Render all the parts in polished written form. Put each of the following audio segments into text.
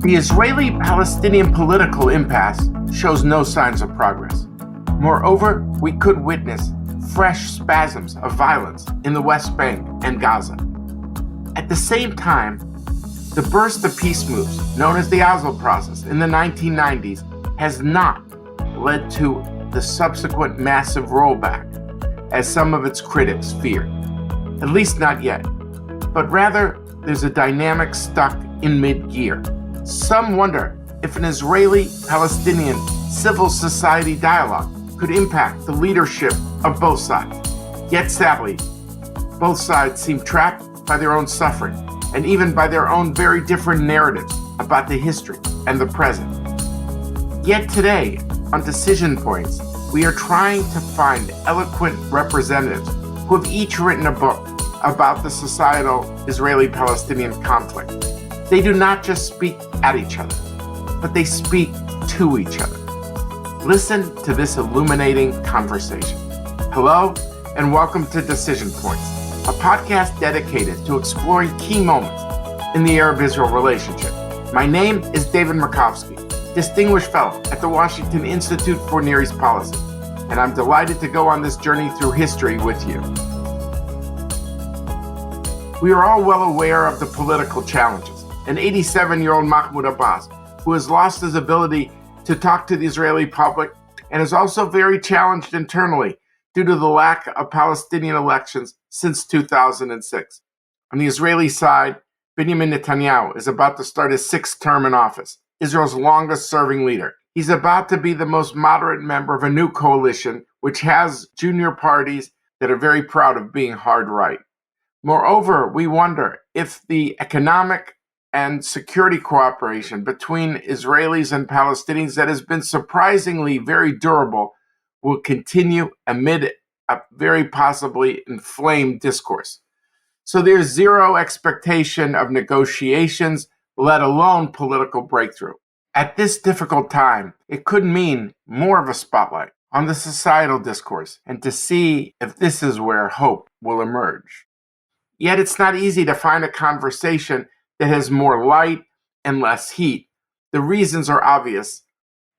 The Israeli-Palestinian political impasse shows no signs of progress. Moreover, we could witness fresh spasms of violence in the West Bank and Gaza. At the same time, the burst of peace moves, known as the Oslo process in the 1990s, has not led to the subsequent massive rollback, as some of its critics feared. At least not yet. But rather, there's a dynamic stuck in mid-gear. Some wonder if an Israeli-Palestinian civil society dialogue could impact the leadership of both sides. Yet sadly, both sides seem trapped by their own suffering and even by their own very different narratives about the history and the present. Yet today, on Decision Points, we are trying to find eloquent representatives who have each written a book about the societal Israeli-Palestinian conflict. They do not just speak at each other, but they speak to each other. Listen to this illuminating conversation. Hello, and welcome to Decision Points, a podcast dedicated to exploring key moments in the Arab-Israel relationship. My name is David Markovsky, Distinguished Fellow at the Washington Institute for Near East Policy, and I'm delighted to go on this journey through history with you. We are all well aware of the political challenges. An 87-year-old Mahmoud Abbas, who has lost his ability to talk to the Israeli public and is also very challenged internally due to the lack of Palestinian elections since 2006. On the Israeli side, Benjamin Netanyahu is about to start his sixth term in office, Israel's longest-serving leader. He's about to be the most moderate member of a new coalition, which has junior parties that are very proud of being hard right. Moreover, we wonder if the economic and security cooperation between Israelis and Palestinians that has been surprisingly very durable will continue amid a very possibly inflamed discourse. So there's zero expectation of negotiations, let alone political breakthrough. At this difficult time, it could mean more of a spotlight on the societal discourse and to see if this is where hope will emerge. Yet it's not easy to find a conversation that has more light and less heat. The reasons are obvious.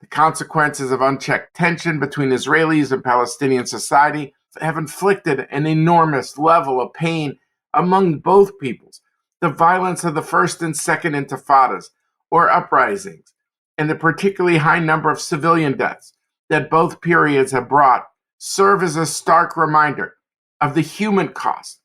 The consequences of unchecked tension between Israelis and Palestinian society have inflicted an enormous level of pain among both peoples. The violence of the first and second intifadas, or uprisings, and the particularly high number of civilian deaths that both periods have brought serve as a stark reminder of the human cost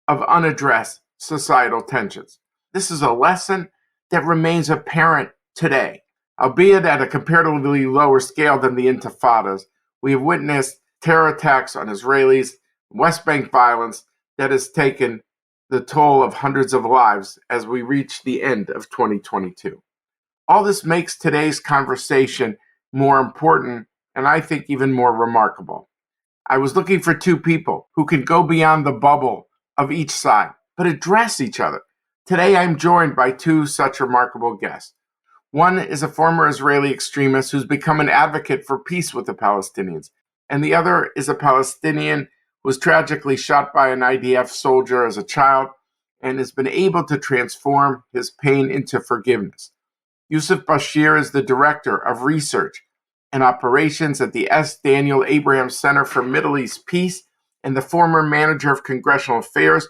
of unaddressed societal tensions. This is a lesson that remains apparent today. Albeit at a comparatively lower scale than the intifadas, we have witnessed terror attacks on Israelis, West Bank violence that has taken the toll of hundreds of lives as we reach the end of 2022. All this makes today's conversation more important and I think even more remarkable. I was looking for two people who can go beyond the bubble of each side, but address each other. Today, I'm joined by two such remarkable guests. One is a former Israeli extremist who's become an advocate for peace with the Palestinians, and the other is a Palestinian who was tragically shot by an IDF soldier as a child and has been able to transform his pain into forgiveness. Yousef Bashir is the Director of Research and Operations at the S. Daniel Abraham Center for Middle East Peace and the former Manager of Congressional Affairs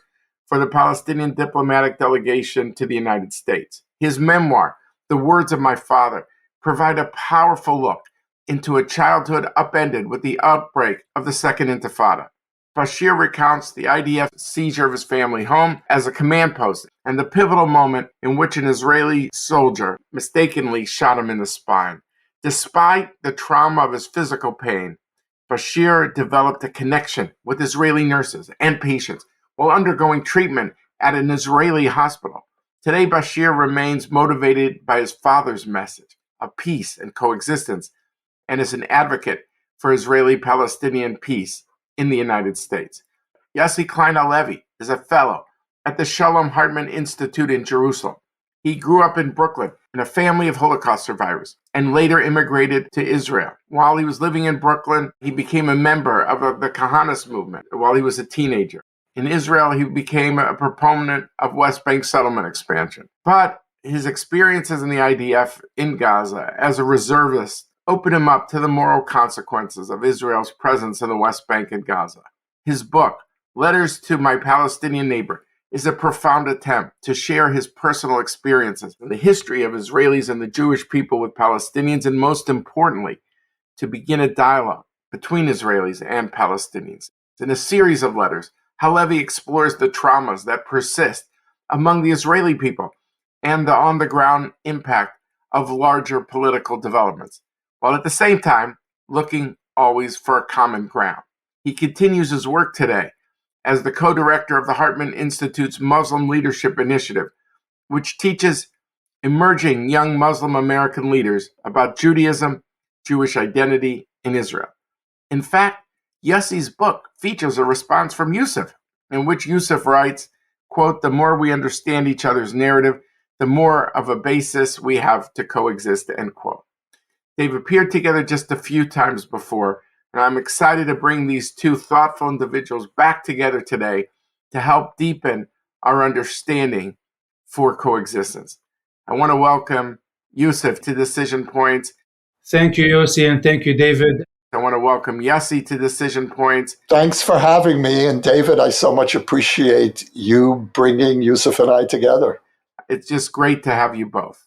for the Palestinian diplomatic delegation to the United States. His memoir, The Words of My Father, provide a powerful look into a childhood upended with the outbreak of the Second Intifada. Bashir recounts the IDF seizure of his family home as a command post and the pivotal moment in which an Israeli soldier mistakenly shot him in the spine. Despite the trauma of his physical pain, Bashir developed a connection with Israeli nurses and patients while undergoing treatment at an Israeli hospital. Today, Bashir remains motivated by his father's message of peace and coexistence and is an advocate for Israeli-Palestinian peace in the United States. Yossi Klein Halevi is a fellow at the Shalom Hartman Institute in Jerusalem. He grew up in Brooklyn in a family of Holocaust survivors and later immigrated to Israel. While he was living in Brooklyn, he became a member of the Kahanas movement while he was a teenager. In Israel, he became a proponent of West Bank settlement expansion. But his experiences in the IDF in Gaza as a reservist opened him up to the moral consequences of Israel's presence in the West Bank and Gaza. His book, Letters to My Palestinian Neighbor, is a profound attempt to share his personal experiences and the history of Israelis and the Jewish people with Palestinians, and most importantly, to begin a dialogue between Israelis and Palestinians. In a series of letters, Halevi explores the traumas that persist among the Israeli people and the on-the-ground impact of larger political developments, while at the same time looking always for a common ground. He continues his work today as the co-director of the Hartman Institute's Muslim Leadership Initiative, which teaches emerging young Muslim American leaders about Judaism, Jewish identity in Israel. In fact, Yossi's book features a response from Yousef, in which Yousef writes, quote, "The more we understand each other's narrative, the more of a basis we have to coexist," end quote. They've appeared together just a few times before, and I'm excited to bring these two thoughtful individuals back together today to help deepen our understanding for coexistence. I want to welcome Yousef to Decision Points. Thank you, Yossi, and thank you, David. I want to welcome Yossi to Decision Points. Thanks for having me. And David, I so much appreciate you bringing Yousef and I together. It's just great to have you both.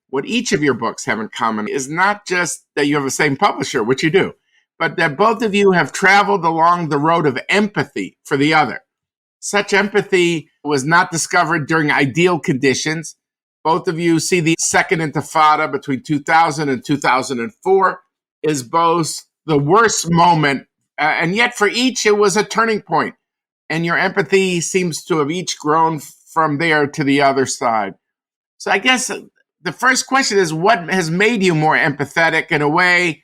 What each of your books have in common is not just that you have the same publisher, which you do, but that both of you have traveled along the road of empathy for the other. Such empathy was not discovered during ideal conditions. Both of you see the Second Intifada between 2000 and 2004 is both the worst moment, and yet for each it was a turning point. And your empathy seems to have each grown from there to the other side. So I guess the first question is, what has made you more empathetic in a way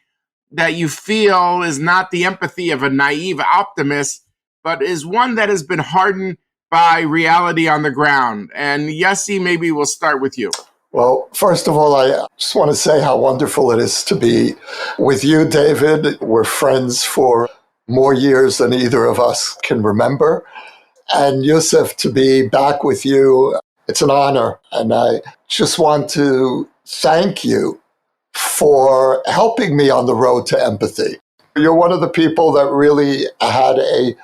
that you feel is not the empathy of a naive optimist, but is one that has been hardened by reality on the ground? And Yossi, maybe we'll start with you. Well, first of all, I just want to say how wonderful it is to be with you, David. We're friends for more years than either of us can remember. And Yousef, to be back with you, it's an honor. And I just want to thank you for helping me on the road to empathy. You're one of the people that really had a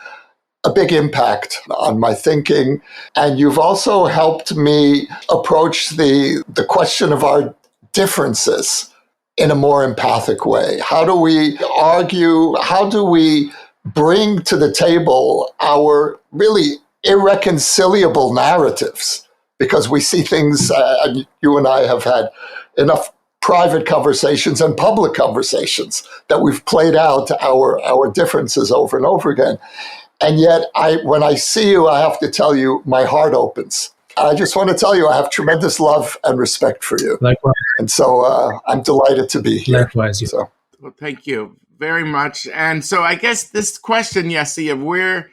big impact on my thinking. And you've also helped me approach the question of our differences in a more empathic way. How do we argue? How do we bring to the table our really irreconcilable narratives? Because we see things, and you and I have had enough private conversations and public conversations that we've played out our differences over and over again. And yet, when I see you, I have to tell you, my heart opens. I just want to tell you, I have tremendous love and respect for you. Likewise. And so I'm delighted to be here. Likewise. So. Well, thank you very much. And so I guess this question, Yossi, of where,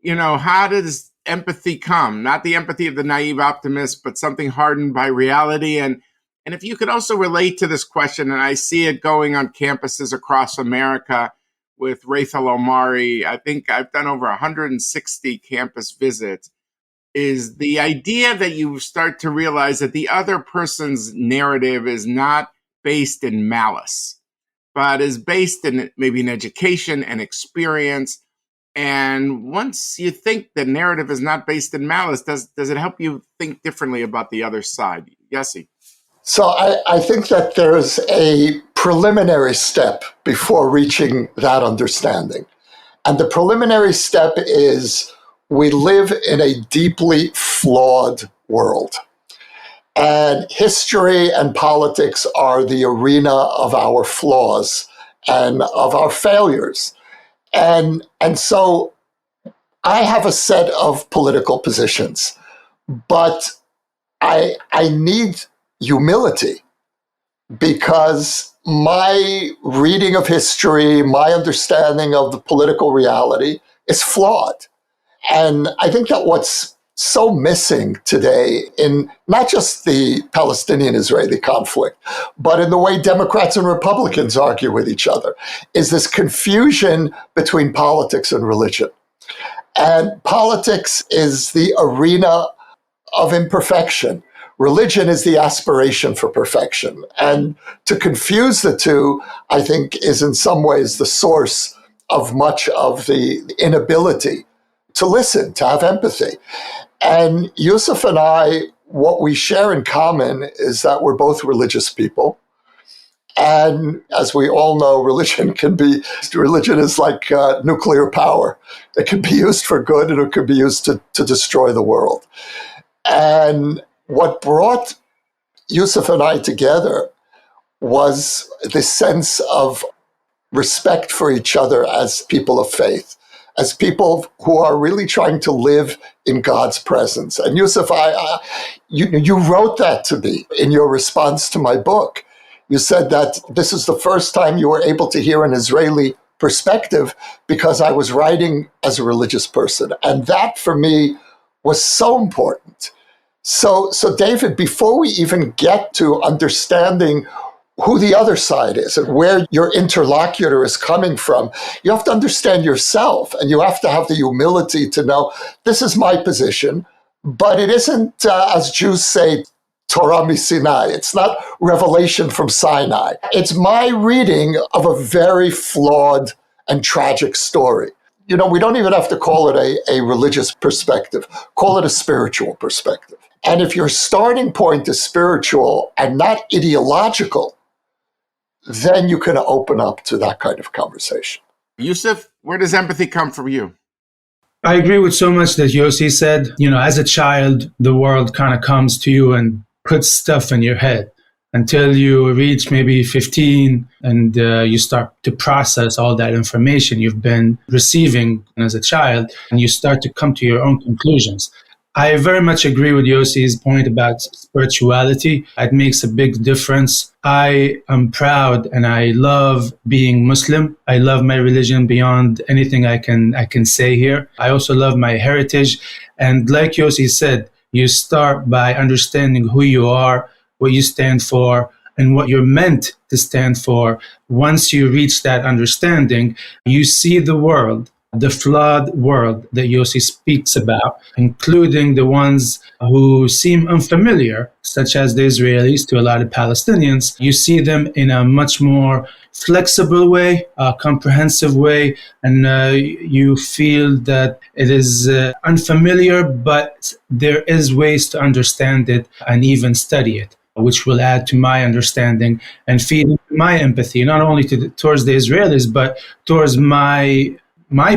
how does empathy come? Not the empathy of the naive optimist, but something hardened by reality. And if you could also relate to this question, and I see it going on campuses across America, with Rachel Omari, I think I've done over 160 campus visits, is the idea that you start to realize that the other person's narrative is not based in malice, but is based in maybe in education and experience. And once you think the narrative is not based in malice, does it help you think differently about the other side? Yossi. So I think that there's a preliminary step before reaching that understanding. And the preliminary step is we live in a deeply flawed world. And history and politics are the arena of our flaws and of our failures. And so I have a set of political positions, but I need humility, because my reading of history, my understanding of the political reality is flawed. And I think that what's so missing today in not just the Palestinian-Israeli conflict, but in the way Democrats and Republicans argue with each other, is this confusion between politics and religion. And politics is the arena of imperfection. religion is the aspiration for perfection. And to confuse the two, I think, is in some ways the source of much of the inability to listen, to have empathy. And Yousef and I, what we share in common is that we're both religious people. And as we all know, religion is like nuclear power. It can be used for good and it can be used to destroy the world. And what brought Yousef and I together was this sense of respect for each other as people of faith, as people who are really trying to live in God's presence. And Yousef, you wrote that to me in your response to my book. You said that this is the first time you were able to hear an Israeli perspective because I was writing as a religious person. And that for me was so important. So David, before we even get to understanding who the other side is and where your interlocutor is coming from, you have to understand yourself, and you have to have the humility to know this is my position, but it isn't, as Jews say, Torah Sinai. It's not revelation from Sinai. It's my reading of a very flawed and tragic story. We don't even have to call it a religious perspective. Call it a spiritual perspective. And if your starting point is spiritual and not ideological, then you can open up to that kind of conversation. Yousef, where does empathy come from you? I agree with so much that Yossi said. As a child, the world kind of comes to you and puts stuff in your head until you reach maybe 15 and you start to process all that information you've been receiving as a child, and you start to come to your own conclusions. I very much agree with Yossi's point about spirituality. It makes a big difference. I am proud and I love being Muslim. I love my religion beyond anything I can say here. I also love my heritage. And like Yossi said, you start by understanding who you are, what you stand for, and what you're meant to stand for. Once you reach that understanding, you see the world, the flawed world that Yossi speaks about, including the ones who seem unfamiliar, such as the Israelis to a lot of Palestinians. You see them in a much more flexible way, a comprehensive way, and you feel that it is unfamiliar, but there is ways to understand it and even study it, which will add to my understanding and feed my empathy, not only towards the Israelis, but towards my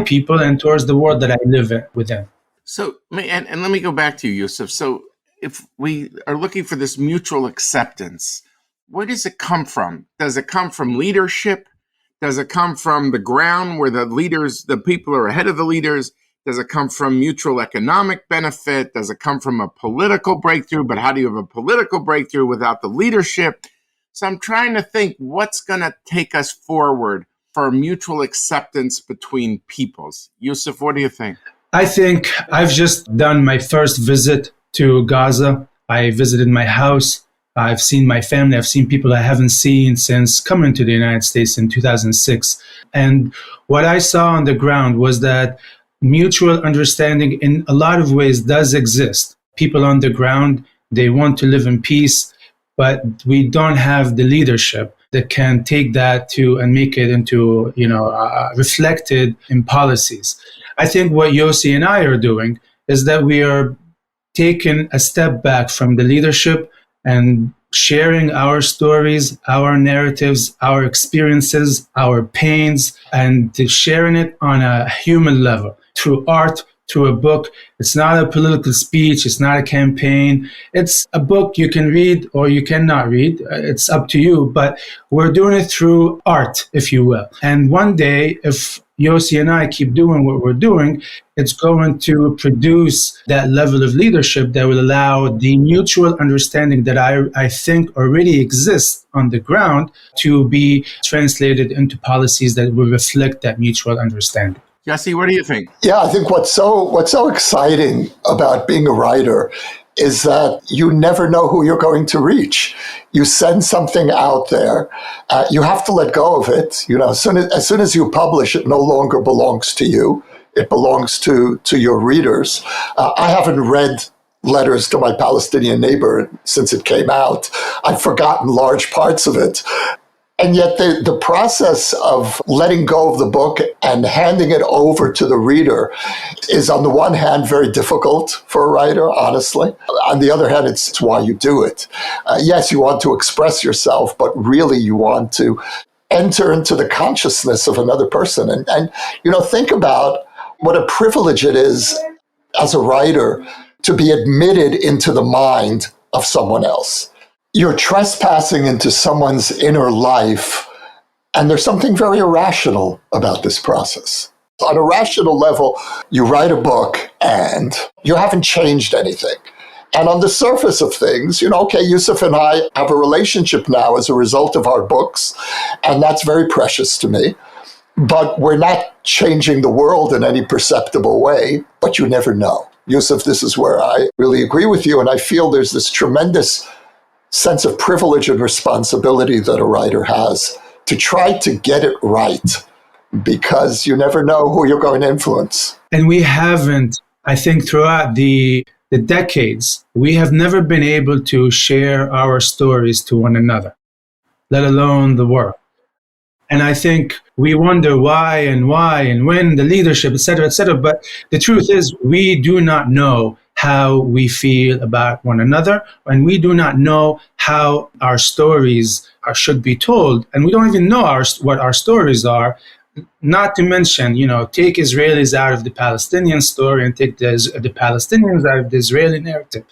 people and towards the world that I live within. So, and let me go back to you, Yousef. So if we are looking for this mutual acceptance, where does it come from? Does it come from leadership? Does it come from the ground where the people are ahead of the leaders? Does it come from mutual economic benefit? Does it come from a political breakthrough? But how do you have a political breakthrough without the leadership? So I'm trying to think what's going to take us forward for mutual acceptance between peoples. Yousef, what do you think? I think I've just done my first visit to Gaza. I visited my house. I've seen my family. I've seen people I haven't seen since coming to the United States in 2006. And what I saw on the ground was that mutual understanding in a lot of ways does exist. People on the ground, they want to live in peace, but we don't have the leadership that can take that and make it into, reflected in policies. I think what Yossi and I are doing is that we are taking a step back from the leadership and sharing our stories, our narratives, our experiences, our pains, and sharing it on a human level through art, through a book. It's not a political speech. It's not a campaign. It's a book you can read or you cannot read. It's up to you. But we're doing it through art, if you will. And one day, if Yossi and I keep doing what we're doing, it's going to produce that level of leadership that will allow the mutual understanding that I think already exists on the ground to be translated into policies that will reflect that mutual understanding. Yossi, what do you think? Yeah, I think what's so exciting about being a writer is that you never know who you're going to reach. You send something out there, you have to let go of it. As soon as you publish, it no longer belongs to you. It belongs to your readers. I haven't read letters to My Palestinian Neighbor since it came out. I've forgotten large parts of it. And yet the process of letting go of the book and handing it over to the reader is, on the one hand, very difficult for a writer, honestly. On the other hand, it's why you do it. Yes, you want to express yourself, but really you want to enter into the consciousness of another person. And think about what a privilege it is as a writer to be admitted into the mind of someone else. You're trespassing into someone's inner life, and there's something very irrational about this process. On a rational level, you write a book and you haven't changed anything. And on the surface of things, okay, Yousef and I have a relationship now as a result of our books, and that's very precious to me. But we're not changing the world in any perceptible way, but you never know. Yousef, this is where I really agree with you, and I feel there's this tremendous sense of privilege and responsibility that a writer has to try to get it right, because you never know who you're going to influence. And we haven't, I think, throughout the decades, we have never been able to share our stories to one another, let alone the world. And I think we wonder why and when the leadership, et cetera, but the truth is we do not know how we feel about one another, and we do not know how our stories should be told, and we don't even know what our stories are. Not to mention, take Israelis out of the Palestinian story and take the Palestinians out of the Israeli narrative.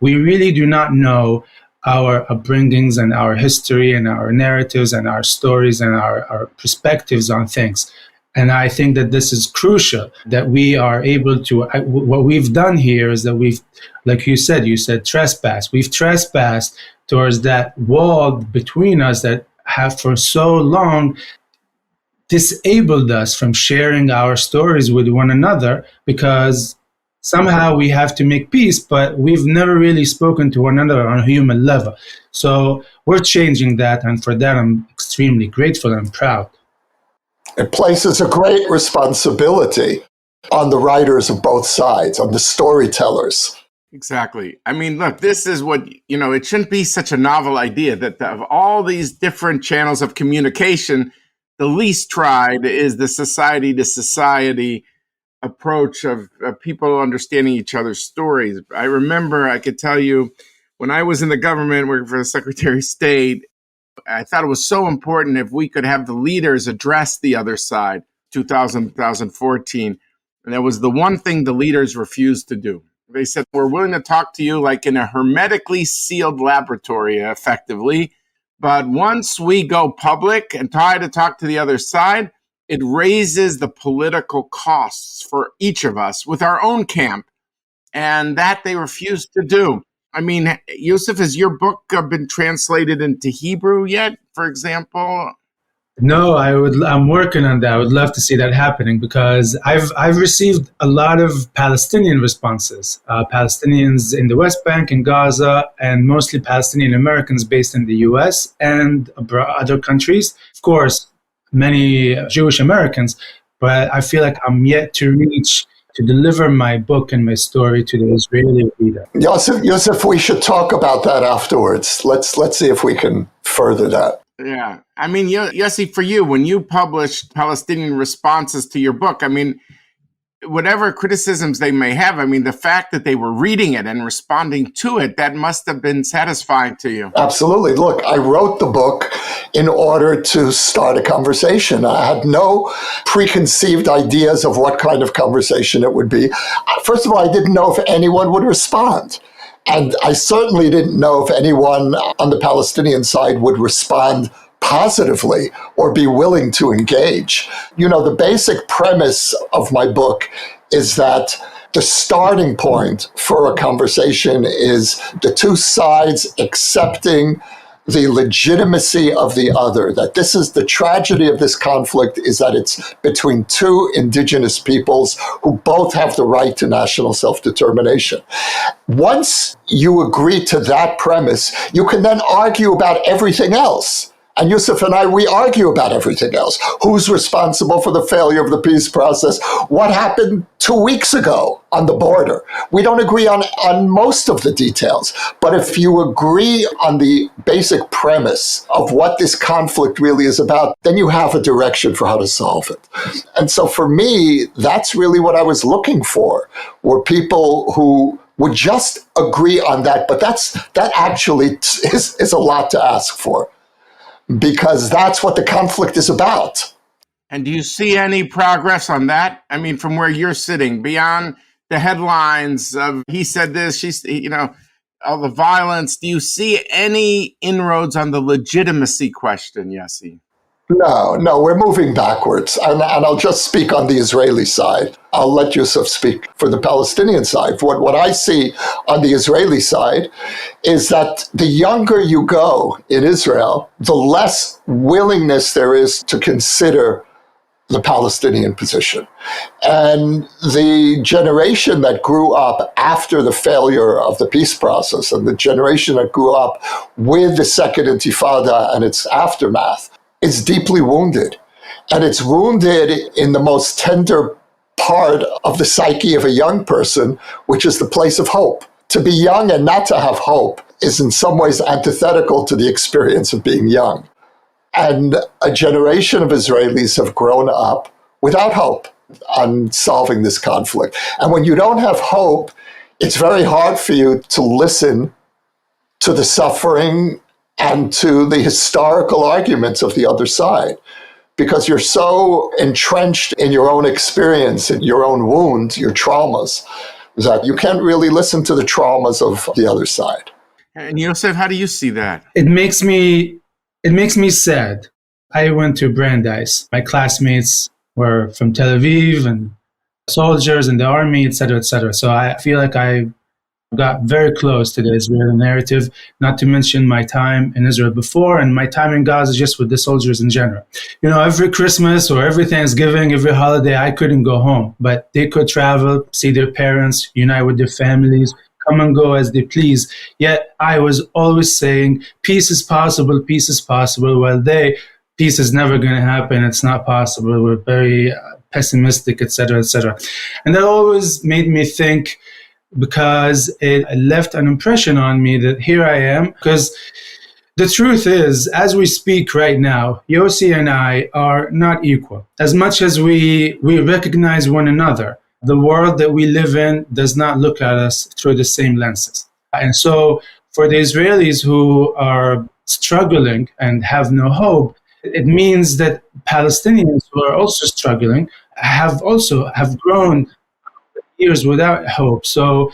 We really do not know our upbringings and our history and our narratives and our stories and our perspectives on things. And I think that this is crucial, that we are able to, what we've done here is that we've, like you said trespass. We've trespassed towards that wall between us that have for so long disabled us from sharing our stories with one another, because somehow we have to make peace, but we've never really spoken to one another on a human level. So we're changing that, and for that I'm extremely grateful and proud. It places a great responsibility on the writers of both sides, on the storytellers. Exactly. I mean, look, this is what, it shouldn't be such a novel idea that of all these different channels of communication, the least tried is the society to society approach of people understanding each other's stories. I remember, I could tell you, when I was in the government working for the Secretary of State, I thought it was so important if we could have the leaders address the other side, 2014. And that was the one thing the leaders refused to do. They said, we're willing to talk to you like in a hermetically sealed laboratory, effectively. But once we go public and try to talk to the other side, it raises the political costs for each of us with our own camp. And that they refused to do. I mean, Yousef, has your book been translated into Hebrew yet, for example? No, I'm working on that. I would love to see that happening, because I've received a lot of Palestinian responses, Palestinians in the West Bank, in Gaza, and mostly Palestinian Americans based in the U.S. and other countries. Of course, many Jewish Americans, but I feel like I'm yet to deliver my book and my story to the Israeli reader. Yousef, we should talk about that afterwards. Let's see if we can further that. Yeah. I mean, Yossi, for you, when you published Palestinian responses to your book, I mean, whatever criticisms they may have, I mean, the fact that they were reading it and responding to it, that must have been satisfying to you. Absolutely. Look, I wrote the book in order to start a conversation. I had no preconceived ideas of what kind of conversation it would be. First of all, I didn't know if anyone would respond. And I certainly didn't know if anyone on the Palestinian side would respond positively or be willing to engage. The basic premise of my book is that the starting point for a conversation is the two sides accepting the legitimacy of the other, that this is the tragedy of this conflict, is that it's between two indigenous peoples who both have the right to national self-determination. Once you agree to that premise, you can then argue about everything else. And Yousef and I, we argue about everything else. Who's responsible for the failure of the peace process? What happened 2 weeks ago on the border? We don't agree on most of the details. But if you agree on the basic premise of what this conflict really is about, then you have a direction for how to solve it. And so for me, that's really what I was looking for, were people who would just agree on that. But that actually is a lot to ask for, because that's what the conflict is about. And do you see any progress on that? I mean, from where you're sitting, beyond the headlines of he said this, all the violence, do you see any inroads on the legitimacy question, Yossi? No, we're moving backwards. And I'll just speak on the Israeli side. I'll let Yousef speak for the Palestinian side. What I see on the Israeli side is that the younger you go in Israel, the less willingness there is to consider the Palestinian position. And the generation that grew up after the failure of the peace process, and the generation that grew up with the Second Intifada and its aftermath, is deeply wounded. And it's wounded in the most tender part of the psyche of a young person, which is the place of hope. To be young and not to have hope is in some ways antithetical to the experience of being young. And a generation of Israelis have grown up without hope on solving this conflict. And when you don't have hope, it's very hard for you to listen to the suffering and to the historical arguments of the other side, because you're so entrenched in your own experience, in your own wounds, your traumas, that you can't really listen to the traumas of the other side. And Yousef, how do you see that? It makes me sad. I went to Brandeis. My classmates were from Tel Aviv and soldiers in the army, etc., etc. So I feel like I got very close to the Israeli narrative, not to mention my time in Israel before and my time in Gaza just with the soldiers in general. Every Christmas or every Thanksgiving, every holiday, I couldn't go home, but they could travel, see their parents, unite with their families, come and go as they please. Yet I was always saying, peace is possible, while peace is never going to happen, it's not possible, we're very pessimistic, etc., etc. And that always made me think, because it left an impression on me that here I am. Because the truth is, as we speak right now, Yossi and I are not equal. As much as we recognize one another, the world that we live in does not look at us through the same lenses. And so for the Israelis who are struggling and have no hope, it means that Palestinians who are also struggling have grown years without hope. So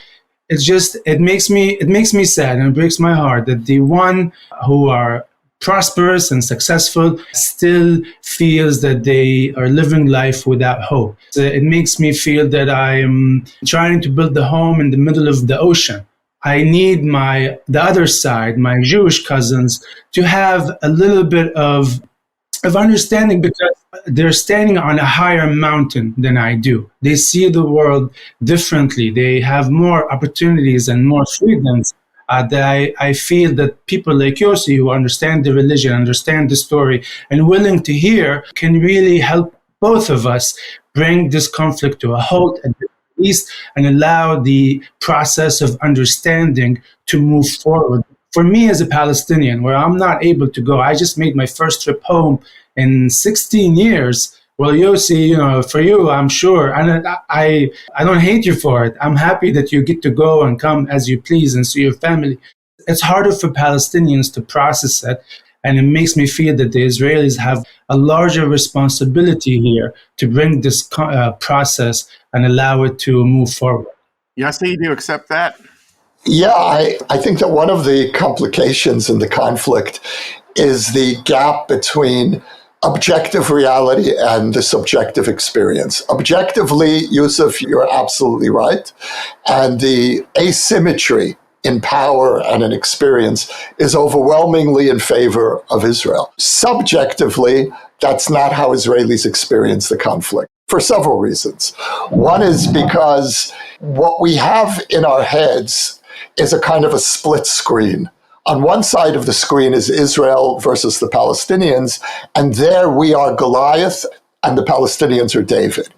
it makes me sad, and it breaks my heart that the one who are prosperous and successful still feels that they are living life without hope. So it makes me feel that I am trying to build a home in the middle of the ocean. I need the other side, my Jewish cousins, to have a little bit of understanding, because they're standing on a higher mountain than I do. They see the world differently. They have more opportunities and more freedoms that I feel that people like Yossi, who understand the religion, understand the story, and willing to hear, can really help both of us bring this conflict to a halt at the least and allow the process of understanding to move forward. For me as a Palestinian, where I'm not able to go, I just made my first trip home in 16 years. Well, Yossi, for you, I'm sure, and I don't hate you for it. I'm happy that you get to go and come as you please and see your family. It's harder for Palestinians to process it, and it makes me feel that the Israelis have a larger responsibility here to bring this process and allow it to move forward. Yossi, do you accept that? Yeah, I think that one of the complications in the conflict is the gap between objective reality and the subjective experience. Objectively, Yousef, you're absolutely right. And the asymmetry in power and in experience is overwhelmingly in favor of Israel. Subjectively, that's not how Israelis experience the conflict, for several reasons. One is because what we have in our heads is a kind of a split screen On one side of the screen is Israel versus the Palestinians, and there we are Goliath and the Palestinians are David.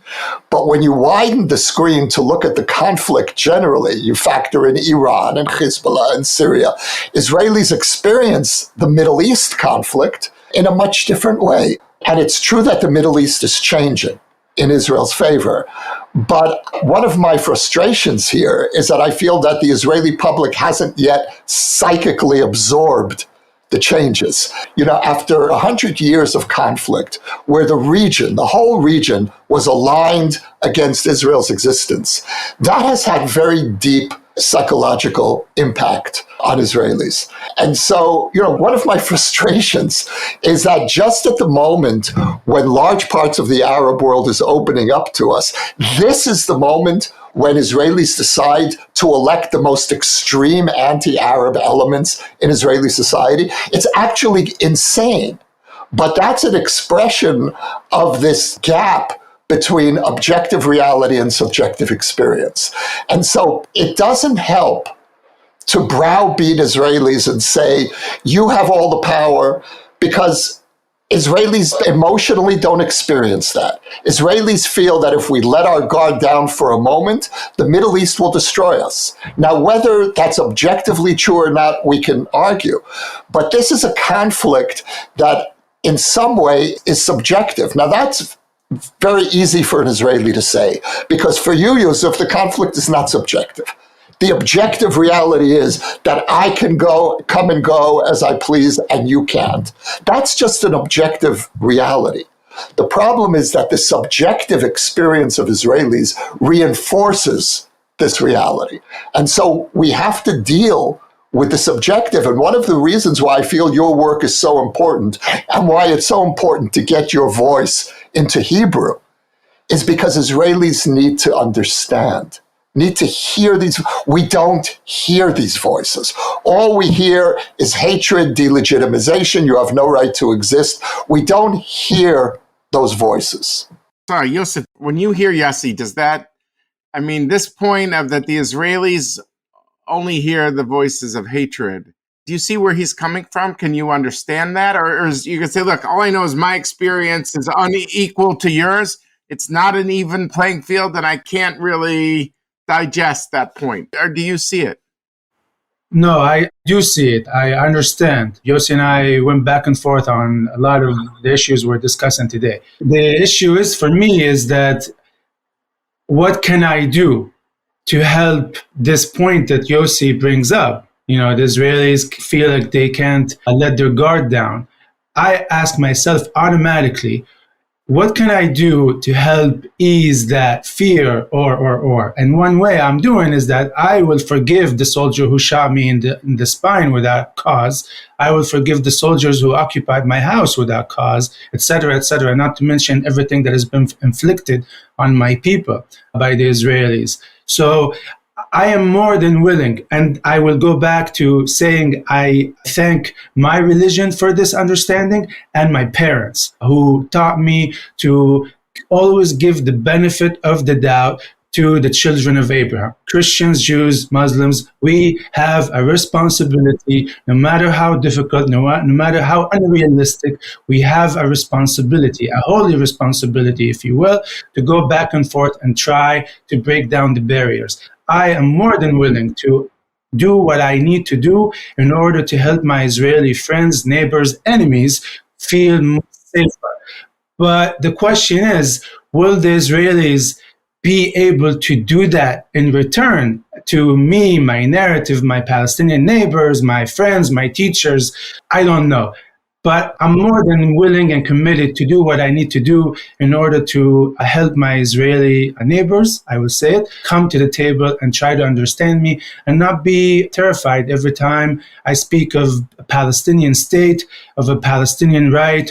But when you widen the screen to look at the conflict generally, you factor in Iran and Hezbollah and Syria, Israelis experience the Middle East conflict in a much different way. And it's true that the Middle East is changing in Israel's favor. But one of my frustrations here is that I feel that the Israeli public hasn't yet psychically absorbed the changes. After 100 years of conflict, where the whole region was aligned against Israel's existence, that has had very deep psychological impact on Israelis. And so, one of my frustrations is that just at the moment when large parts of the Arab world is opening up to us, this is the moment when Israelis decide to elect the most extreme anti-Arab elements in Israeli society. It's actually insane. But that's an expression of this gap between objective reality and subjective experience. And so it doesn't help to browbeat Israelis and say, you have all the power, because Israelis emotionally don't experience that. Israelis feel that if we let our guard down for a moment, the Middle East will destroy us. Now, whether that's objectively true or not, we can argue. But this is a conflict that in some way is subjective. Now, that's very easy for an Israeli to say, because for you, Yousef, the conflict is not subjective. The objective reality is that I can come and go as I please, and you can't. That's just an objective reality. The problem is that the subjective experience of Israelis reinforces this reality. And so we have to deal with the subjective. And one of the reasons why I feel your work is so important and why it's so important to get your voice into Hebrew is because Israelis need to understand, need to hear these. We don't hear these voices. All we hear is hatred, delegitimization. You have no right to exist. We don't hear those voices. Sorry, Yousef, when you hear Yossi, this point of that the Israelis only hear the voices of hatred, do you see where he's coming from? Can you understand that? Or you can say, look, all I know is my experience is unequal to yours. It's not an even playing field, and I can't really digest that point. Or do you see it? No, I do see it. I understand. Yossi and I went back and forth on a lot of the issues we're discussing today. The issue for me is that what can I do to help this point that Yossi brings up? The Israelis feel like they can't let their guard down. I ask myself automatically, what can I do to help ease that fear or? And one way I'm doing is that I will forgive the soldier who shot me in the spine without cause. I will forgive the soldiers who occupied my house without cause, etc., not to mention everything that has been inflicted on my people by the Israelis. So I am more than willing, and I will go back to saying I thank my religion for this understanding and my parents who taught me to always give the benefit of the doubt to the children of Abraham. Christians, Jews, Muslims, we have a responsibility, no matter how difficult, no matter how unrealistic, we have a responsibility, a holy responsibility, if you will, to go back and forth and try to break down the barriers. I am more than willing to do what I need to do in order to help my Israeli friends, neighbors, enemies feel more safer. But the question is, will the Israelis be able to do that in return to me, my narrative, my Palestinian neighbors, my friends, my teachers? I don't know. But I'm more than willing and committed to do what I need to do in order to help my Israeli neighbors, I will say it, come to the table and try to understand me and not be terrified every time I speak of a Palestinian state, of a Palestinian right,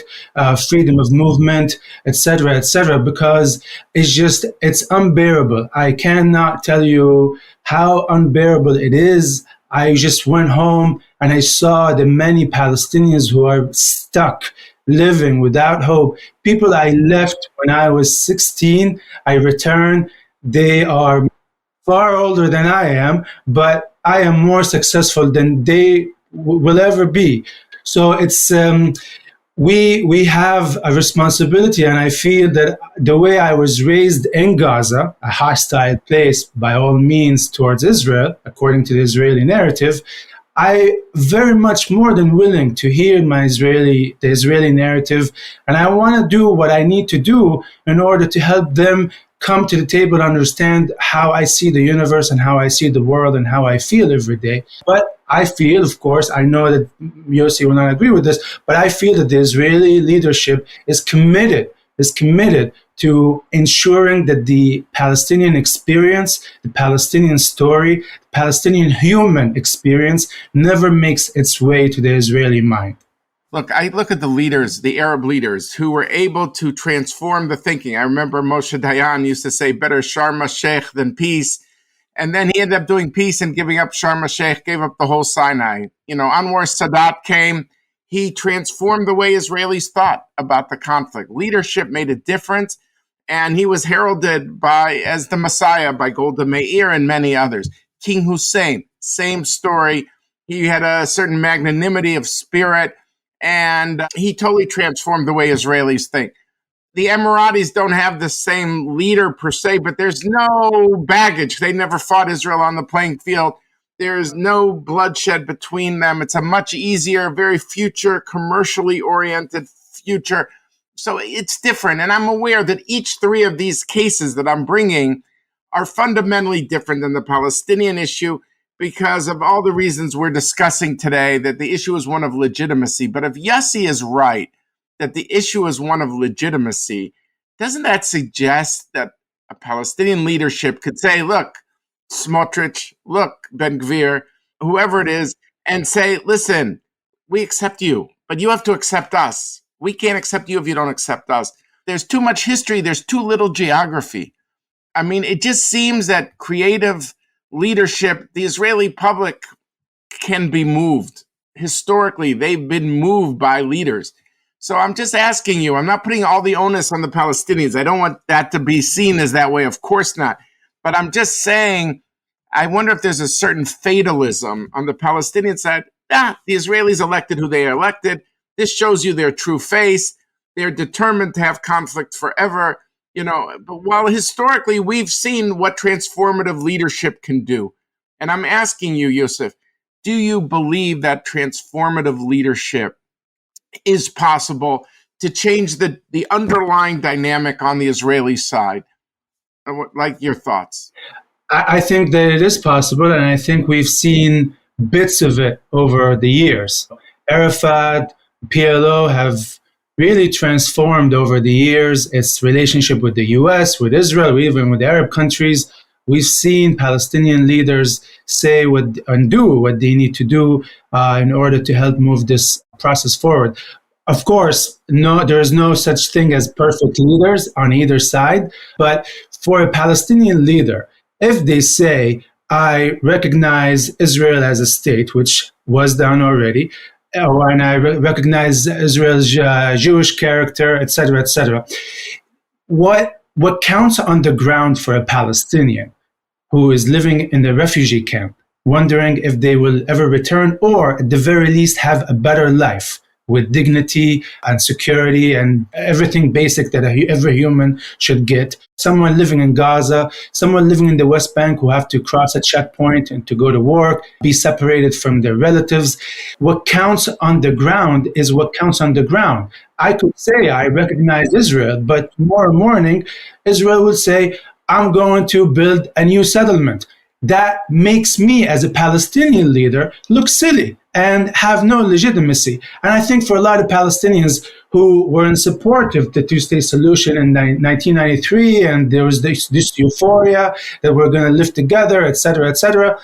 freedom of movement, etc., because it's unbearable. I cannot tell you how unbearable it is. I just went home and I saw the many Palestinians who are stuck, living without hope. People I left when I was 16, I returned. They are far older than I am, but I am more successful than they will ever be. So it's we have a responsibility, and I feel that the way I was raised in Gaza, a hostile place by all means towards Israel, according to the Israeli narrative, I very much more than willing to hear the Israeli narrative, and I want to do what I need to do in order to help them come to the table and understand how I see the universe and how I see the world and how I feel every day. But I feel, of course, I know that Yossi will not agree with this, but I feel that the Israeli leadership is committed to ensuring that the Palestinian experience, the Palestinian story, the Palestinian human experience never makes its way to the Israeli mind. Look, I look at the leaders, the Arab leaders, who were able to transform the thinking. I remember Moshe Dayan used to say, better Sharm el-Sheikh than peace. And then he ended up doing peace and giving up Sharm el-Sheikh, gave up the whole Sinai. Anwar Sadat came. He transformed the way Israelis thought about the conflict. Leadership made a difference, and he was heralded as the Messiah by Golda Meir and many others. King Hussein, same story. He had a certain magnanimity of spirit, and he totally transformed the way Israelis think. The Emiratis don't have the same leader per se, but there's no baggage. They never fought Israel on the playing field. There's no bloodshed between them. It's a much easier, very future, commercially oriented future. So it's different. And I'm aware that each three of these cases that I'm bringing are fundamentally different than the Palestinian issue because of all the reasons we're discussing today, that the issue is one of legitimacy. But if Yossi is right, that the issue is one of legitimacy, doesn't that suggest that a Palestinian leadership could say, look, Smotrich, look, Ben Gvir, whoever it is, and say, listen, we accept you, but you have to accept us. We can't accept you if you don't accept us. There's too much history. There's too little geography. I mean, it just seems that creative leadership, the Israeli public can be moved. Historically, they've been moved by leaders. So I'm just asking you, I'm not putting all the onus on the Palestinians. I don't want that to be seen as that way. Of course not. But I'm just saying, I wonder if there's a certain fatalism on the Palestinian side. The Israelis elected who they elected. This shows you their true face. They're determined to have conflict forever. But while historically we've seen what transformative leadership can do. And I'm asking you, Yousef, do you believe that transformative leadership is possible to change the underlying dynamic on the Israeli side? Like your thoughts? I think that it is possible, and I think we've seen bits of it over the years. Arafat, PLO have really transformed over the years its relationship with the US, with Israel, even with Arab countries. We've seen Palestinian leaders say and do what they need to do in order to help move this process forward. Of course, there is no such thing as perfect leaders on either side. But for a Palestinian leader, if they say, I recognize Israel as a state, which was done already, and I recognize Israel's Jewish character, etc., what counts on the ground for a Palestinian who is living in the refugee camp, wondering if they will ever return or at the very least have a better life with dignity and security and everything basic that every human should get. Someone living in Gaza, someone living in the West Bank who have to cross a checkpoint and to go to work, be separated from their relatives. What counts on the ground is what counts on the ground. I could say I recognize Israel, but tomorrow morning, Israel would say, I'm going to build a new settlement. That makes me, as a Palestinian leader, look silly and have no legitimacy. And I think for a lot of Palestinians who were in support of the two-state solution in 1993, and there was this euphoria that we're going to live together, etc.,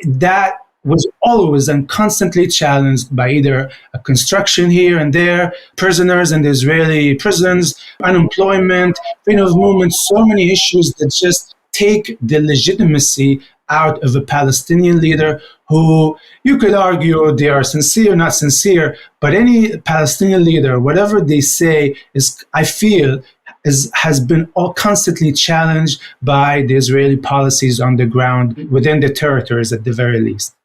that was always and constantly challenged by either a construction here and there, prisoners in the Israeli prisons, unemployment, freedom of movement, so many issues that just take the legitimacy out of a Palestinian leader who you could argue they are sincere, not sincere, but any Palestinian leader, whatever they say, has been all constantly challenged by the Israeli policies on the ground within the territories at the very least.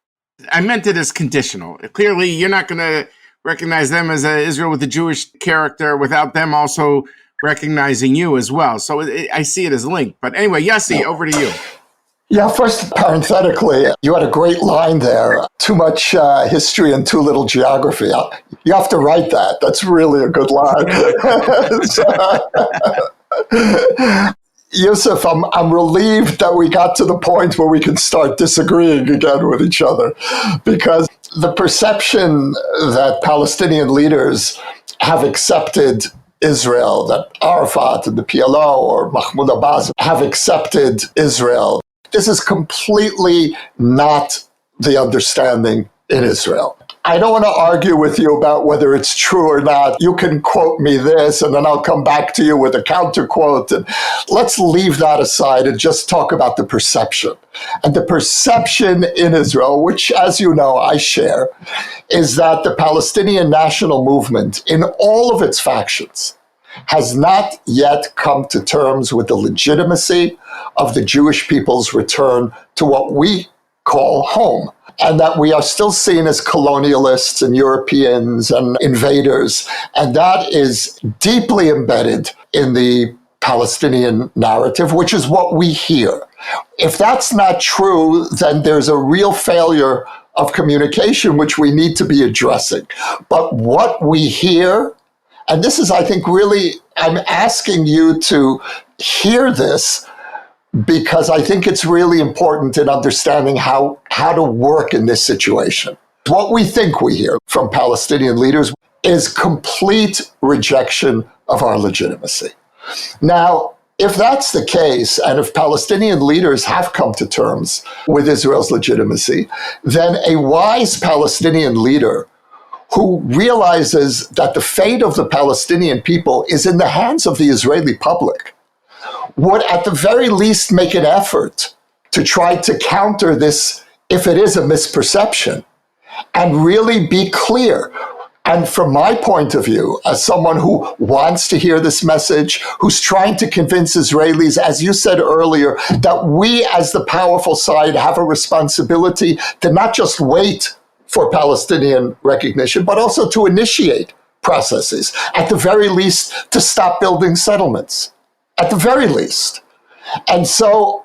I meant it as conditional. Clearly, you're not going to recognize them as Israel with a Jewish character without them also recognizing you as well. So I see it as linked. But anyway, Yossi, over to you. Yeah, first, parenthetically, you had a great line there. Too much history and too little geography. You have to write that. That's really a good line. Yousef, I'm relieved that we got to the point where we can start disagreeing again with each other, because the perception that Palestinian leaders have accepted Israel, that Arafat and the PLO or Mahmoud Abbas have accepted Israel, this is completely not the understanding in Israel. I don't want to argue with you about whether it's true or not. You can quote me this, and then I'll come back to you with a counter quote. And let's leave that aside and just talk about the perception. And the perception in Israel, which, as you know, I share, is that the Palestinian national movement, in all of its factions, has not yet come to terms with the legitimacy of the Jewish people's return to what we call home, and that we are still seen as colonialists and Europeans and invaders. And that is deeply embedded in the Palestinian narrative, which is what we hear. If that's not true, then there's a real failure of communication, which we need to be addressing. But what we hear, and this is, I think, really, I'm asking you to hear this, because I think it's really important in understanding how to work in this situation. What we think we hear from Palestinian leaders is complete rejection of our legitimacy. Now, if that's the case, and if Palestinian leaders have come to terms with Israel's legitimacy, then a wise Palestinian leader who realizes that the fate of the Palestinian people is in the hands of the Israeli public would at the very least make an effort to try to counter this, if it is a misperception, and really be clear. And from my point of view, as someone who wants to hear this message, who's trying to convince Israelis, as you said earlier, that we as the powerful side have a responsibility to not just wait for Palestinian recognition, but also to initiate processes, at the very least to stop building settlements. At the very least. And so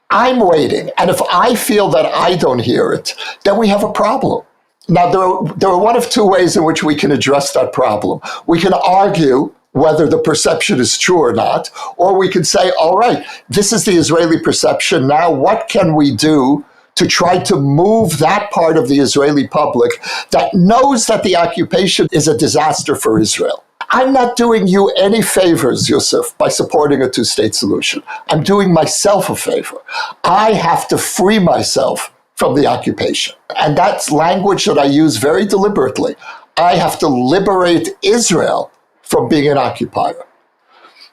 I'm waiting. And if I feel that I don't hear it, then we have a problem. Now, there are one of two ways in which we can address that problem. We can argue whether the perception is true or not, or we can say, all right, this is the Israeli perception. Now, what can we do to try to move that part of the Israeli public that knows that the occupation is a disaster for Israel? I'm not doing you any favors, Yousef, by supporting a two-state solution. I'm doing myself a favor. I have to free myself from the occupation. And that's language that I use very deliberately. I have to liberate Israel from being an occupier,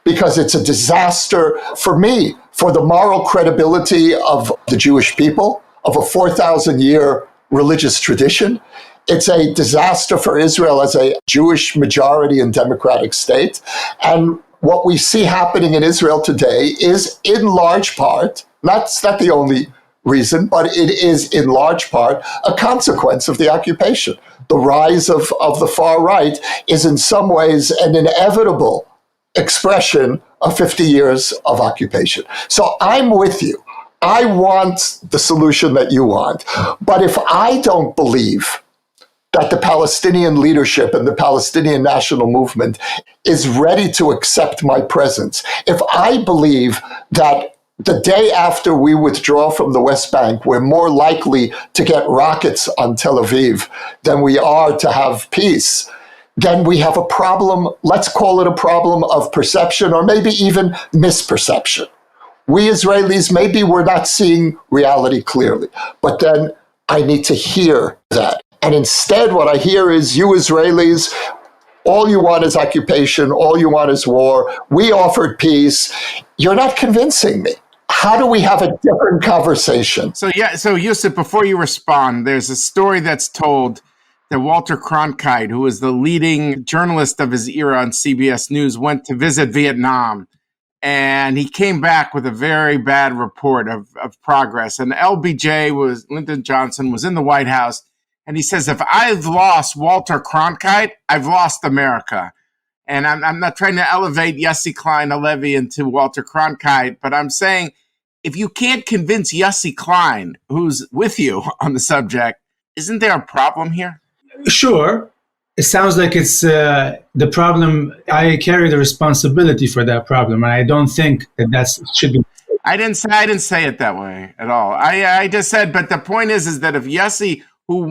because it's a disaster for me, for the moral credibility of the Jewish people, of a 4,000-year religious tradition. It's a disaster for Israel as a Jewish majority and democratic state. And what we see happening in Israel today is in large part, that's not the only reason, but it is in large part a consequence of the occupation. The rise of the far right is in some ways an inevitable expression of 50 years of occupation. So I'm with you. I want the solution that you want. But if I don't believe that the Palestinian leadership and the Palestinian national movement is ready to accept my presence, if I believe that the day after we withdraw from the West Bank, we're more likely to get rockets on Tel Aviv than we are to have peace, then we have a problem. Let's call it a problem of perception, or maybe even misperception. We Israelis, maybe we're not seeing reality clearly, but then I need to hear that. And instead, what I hear is, you Israelis, all you want is occupation, all you want is war. We offered peace. You're not convincing me. How do we have a different conversation? So Yousef, before you respond, there's a story that's told that Walter Cronkite, who was the leading journalist of his era on CBS News, went to visit Vietnam and he came back with a very bad report of progress. And Lyndon Johnson was in the White House, and he says, if I've lost Walter Cronkite, I've lost America. And I'm not trying to elevate Yossi Klein Halevi into Walter Cronkite, but I'm saying if you can't convince Yossi Klein, who's with you on the subject, isn't there a problem here? Sure. It sounds like it's the problem. I carry the responsibility for that problem, and I don't think that should be. I didn't say it that way at all. I just said, but the point is that if Yossi, who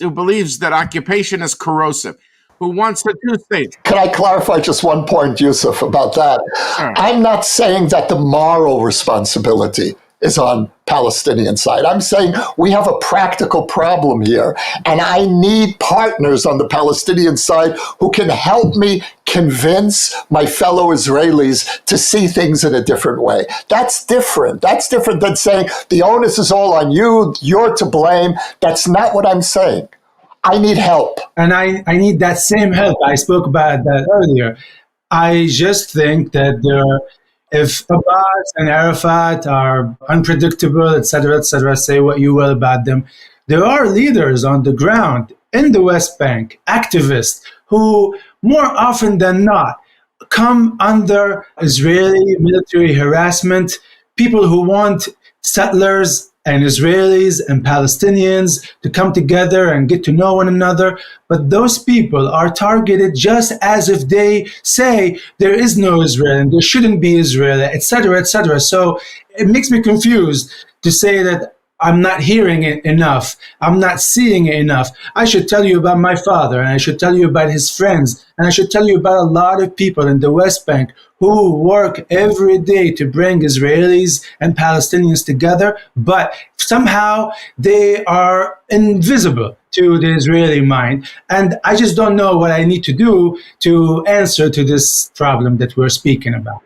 believes that occupation is corrosive, who wants the two states. Can I clarify just one point, Yousef, about that? Sure. I'm not saying that the moral responsibility is on Palestinian side. I'm saying we have a practical problem here, and I need partners on the Palestinian side who can help me convince my fellow Israelis to see things in a different way. That's different. That's different than saying the onus is all on you, you're to blame. That's not what I'm saying. I need help. And I need that same help. I spoke about that earlier. I just think that if Abbas and Arafat are unpredictable, etc., say what you will about them, there are leaders on the ground in the West Bank, activists, who more often than not come under Israeli military harassment, people who want settlers and Israelis and Palestinians to come together and get to know one another. But those people are targeted just as if they say there is no Israel and there shouldn't be Israel, etc., etc. So it makes me confused to say that I'm not hearing it enough. I'm not seeing it enough. I should tell you about my father, and I should tell you about his friends, and I should tell you about a lot of people in the West Bank who work every day to bring Israelis and Palestinians together, but somehow they are invisible to the Israeli mind. And I just don't know what I need to do to answer to this problem that we're speaking about.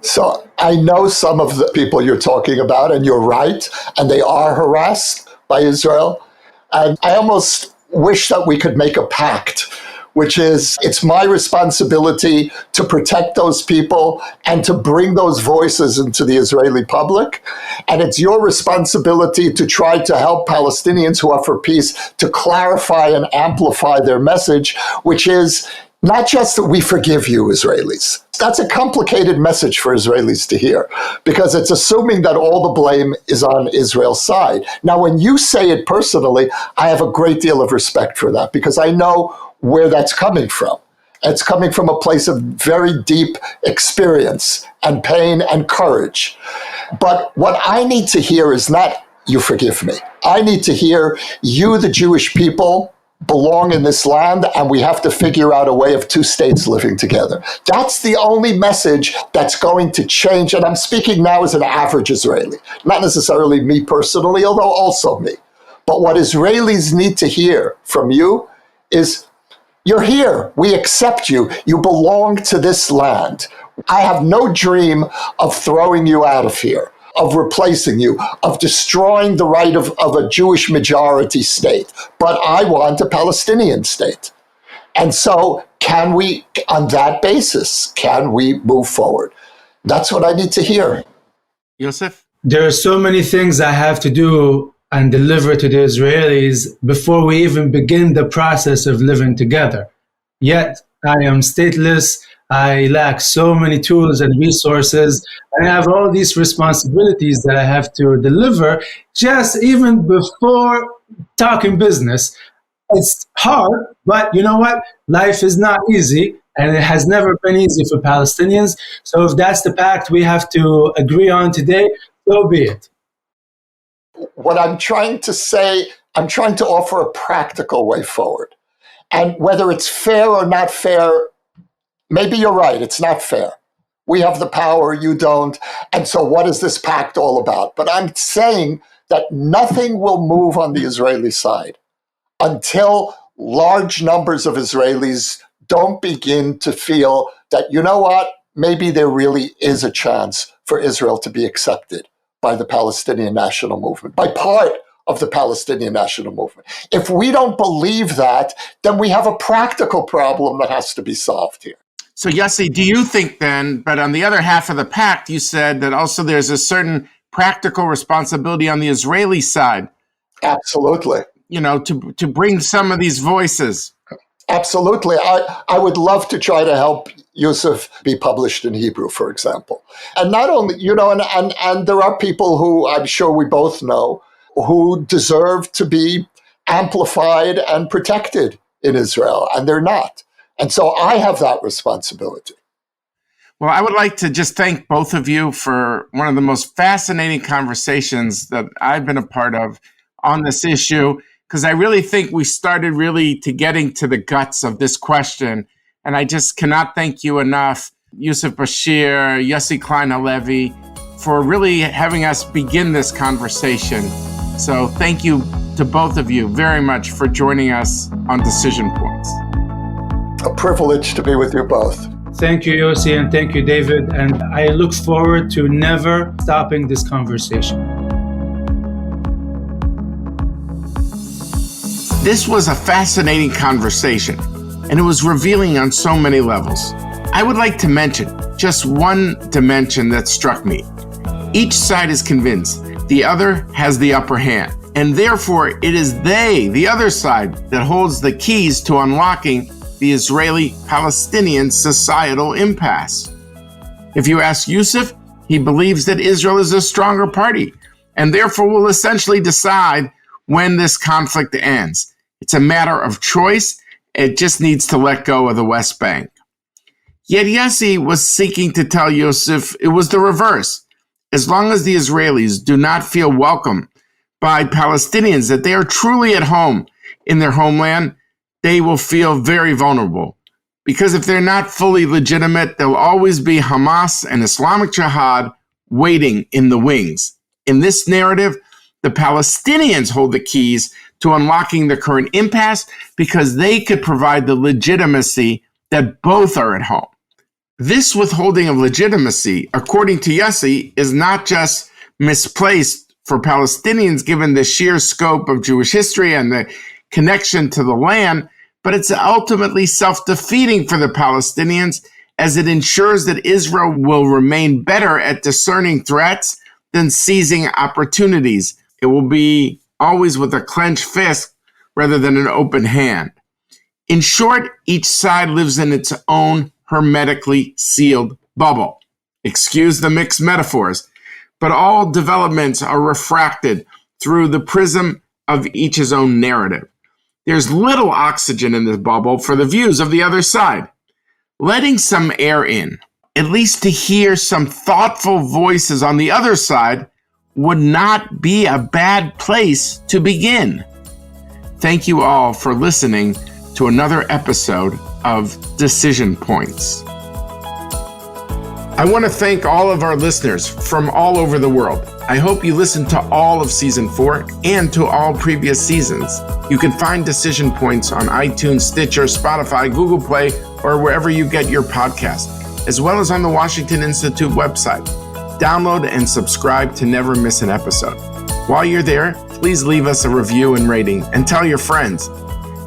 So I know some of the people you're talking about, and you're right, and they are harassed by Israel. And I almost wish that we could make a pact, which is it's my responsibility to protect those people and to bring those voices into the Israeli public. And it's your responsibility to try to help Palestinians who are for peace to clarify and amplify their message, which is not just that we forgive you, Israelis. That's a complicated message for Israelis to hear, because it's assuming that all the blame is on Israel's side. Now, when you say it personally, I have a great deal of respect for that, because I know where that's coming from. It's coming from a place of very deep experience and pain and courage. But what I need to hear is not, you forgive me. I need to hear, you, the Jewish people, belong in this land, and we have to figure out a way of two states living together. That's the only message that's going to change. And I'm speaking now as an average Israeli, not necessarily me personally, although also me. But what Israelis need to hear from you is, you're here. We accept you. You belong to this land. I have no dream of throwing you out of here, of replacing you, of destroying the right of a Jewish majority state. But I want a Palestinian state. And so can we, on that basis, can we move forward? That's what I need to hear. Yousef? There are so many things I have to do and deliver to the Israelis before we even begin the process of living together. Yet I am stateless. I lack so many tools and resources. I have all these responsibilities that I have to deliver just even before talking business. It's hard, but you know what? Life is not easy, and it has never been easy for Palestinians. So if that's the pact we have to agree on today, so be it. What I'm trying to say, I'm trying to offer a practical way forward. And whether it's fair or not fair, maybe you're right, it's not fair. We have the power, you don't. And so what is this pact all about? But I'm saying that nothing will move on the Israeli side until large numbers of Israelis don't begin to feel that, you know what, maybe there really is a chance for Israel to be accepted by the Palestinian national movement, by part of the Palestinian national movement. If we don't believe that, then we have a practical problem that has to be solved here. So, Yossi, do you think then, but on the other half of the pact, you said that also there's a certain practical responsibility on the Israeli side? Absolutely. To bring some of these voices. Absolutely. I would love to try to help Yousef be published in Hebrew, for example. And not only, and there are people who I'm sure we both know who deserve to be amplified and protected in Israel, and they're not. And so I have that responsibility. Well, I would like to just thank both of you for one of the most fascinating conversations that I've been a part of on this issue, because I really think we started really to getting to the guts of this question. And I just cannot thank you enough, Yousef Bashir, Yossi Klein Halevi, for really having us begin this conversation. So thank you to both of you very much for joining us on Decision Points. A privilege to be with you both. Thank you, Yossi, and thank you, David. And I look forward to never stopping this conversation. This was a fascinating conversation, and it was revealing on so many levels. I would like to mention just one dimension that struck me. Each side is convinced the other has the upper hand, and therefore it is they, the other side, that holds the keys to unlocking the Israeli-Palestinian societal impasse. If you ask Yousef, he believes that Israel is a stronger party, and therefore will essentially decide when this conflict ends. It's a matter of choice. It just needs to let go of the West Bank. Yet Yossi was seeking to tell Yousef it was the reverse. As long as the Israelis do not feel welcome by Palestinians, that they are truly at home in their homeland, they will feel very vulnerable. Because if they're not fully legitimate, there'll always be Hamas and Islamic Jihad waiting in the wings. In this narrative, the Palestinians hold the keys to unlocking the current impasse because they could provide the legitimacy that both are at home. This withholding of legitimacy, according to Yossi, is not just misplaced for Palestinians given the sheer scope of Jewish history and the connection to the land, but it's ultimately self-defeating for the Palestinians as it ensures that Israel will remain better at discerning threats than seizing opportunities. It will be always with a clenched fist rather than an open hand. In short, each side lives in its own hermetically sealed bubble. Excuse the mixed metaphors, but all developments are refracted through the prism of each's own narrative. There's little oxygen in this bubble for the views of the other side. Letting some air in, at least to hear some thoughtful voices on the other side, would not be a bad place to begin. Thank you all for listening to another episode of Decision Points. I want to thank all of our listeners from all over the world. I hope you listened to all of Season 4 and to all previous seasons. You can find Decision Points on iTunes, Stitcher, Spotify, Google Play, or wherever you get your podcast, as well as on the Washington Institute website. Download and subscribe to never miss an episode. While you're there, please leave us a review and rating and tell your friends.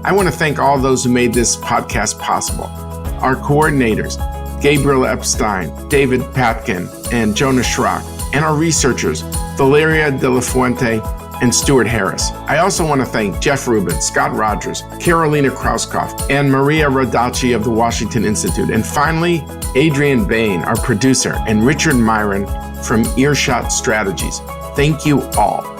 I want to thank all those who made this podcast possible. Our coordinators, Gabriel Epstein, David Patkin, and Jonah Schrock, and our researchers, Valeria De La Fuente and Stuart Harris. I also want to thank Jeff Rubin, Scott Rogers, Carolina Krauskopf, and Maria Radacci of the Washington Institute. And finally, Adrian Bain, our producer, and Richard Myron from Earshot Strategies. Thank you all.